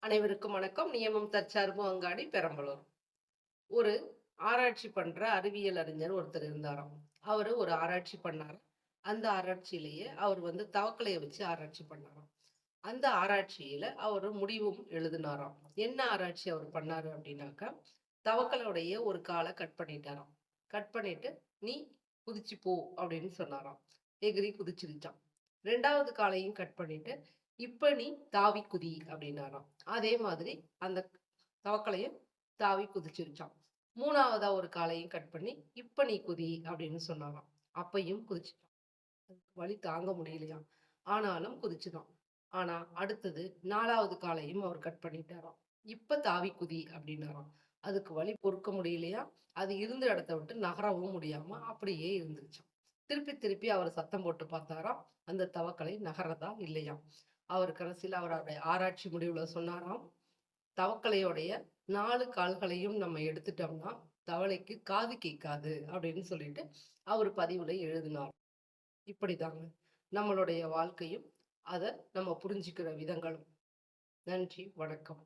அனைவருக்கும் வணக்கம். நியமம் தற்சார்பு அங்காடி பெரம்பலூர். ஒரு ஆராய்ச்சி பண்ற அறிவியல் அறிஞர் ஒருத்தர் இருந்தாராம். அவரு ஒரு ஆராய்ச்சி பண்ணாரு. அந்த ஆராய்ச்சியிலேயே அவர் தவக்கலைய வச்சு ஆராய்ச்சி பண்ணாராம். அந்த ஆராய்ச்சியில அவரு முடிவும் எழுதினாராம். என்ன ஆராய்ச்சி அவர் பண்ணாரு அப்படின்னாக்கா, தவக்கலையுடைய ஒரு கால கட் பண்ணிட்டாராம். கட் பண்ணிட்டு, "நீ குதிச்சு போ" அப்படின்னு சொன்னாராம். எகிறி குதிச்சிருச்சாம். 2வது காலையும் கட் பண்ணிட்டு, "இப்ப நீ தாவி குதி" அப்படின்னாராம். அதே மாதிரி அந்த தவக்கலையும் தாவி குதிச்சிருச்சாம். 3வதா ஒரு காலையும் கட் பண்ணி, "இப்ப நீ குதி" அப்படின்னு சொன்னாராம். அப்பயும் குதிச்சுட்டான். வலி தாங்க முடியலையாம். ஆனாலும் குதிச்சுதான். ஆனா, அடுத்தது 4வது காலையும் அவர் கட் பண்ணிட்டாராம். "இப்ப தாவி குதி" அப்படின்னாராம். அதுக்கு வலி பொறுக்க முடியலையாம். அது இருந்த இடத்த விட்டு நகரவும் முடியாம அப்படியே இருந்துச்சாம். திருப்பி திருப்பி அவர் சத்தம் போட்டு பார்த்தாராம். அந்த தவக்கலை நகரதா இல்லையாம். அவர் கடைசியில அவருடைய ஆராய்ச்சி முடிவுல சொன்னாராம், "தவக்கலையோடைய 4 கால்களையும் நம்ம எடுத்துட்டோம்னா, தவளைக்கு காது கேட்காது" அப்படின்னு சொல்லிட்டு அவர் பதிவுல எழுதினார். இப்படிதாங்க. நம்மளுடைய வாழ்க்கையும், அத நம்ம புரிஞ்சுக்கிற விதங்களும். நன்றி, வணக்கம்.